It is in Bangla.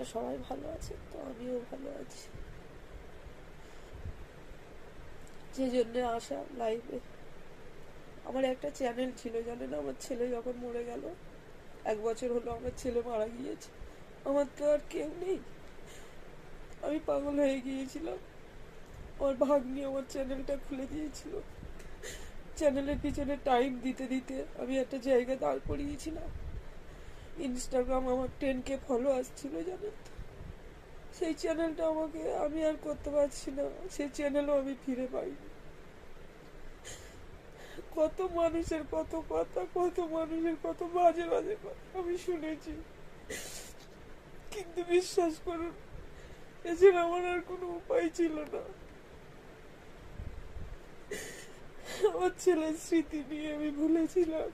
আপনারা সবাই ভালো আছেন, তো আমিও ভালো আছি। যে জন্য আসা লাইভে, আমার একটা চ্যানেল ছিল জানেন, আমার ছেলে যখন মরে গেল, 1 বছর হলো আমার ছেলে মারা গিয়েছে, আমার তো আর কেউ নেই, আমি পাগল হয়ে গিয়েছিলাম। আমার ভাগ্নি আমার চ্যানেলটা খুলে দিয়েছিল, চ্যানেলের পিছনে টাইম দিতে দিতে আমি একটা জায়গায় দাঁড় করিয়েছিলাম। ইনস্টাগ্রাম আমার 10K ফলোয়ার্স ছিল জানেন তো। সেই চ্যানেলটা আমাকে আমি আর করতে পারছি না, সেই চ্যানেলও আমি ফিরে পাইনি। কত মানুষের কত কথা, কত মানুষের কত বাজে বাজে কথা আমি শুনেছি, কিন্তু বিশ্বাস করুন এছাড়া আমার আর কোনো উপায় ছিল না। আমার ছেলের স্মৃতি নিয়ে আমি ভুলেছিলাম।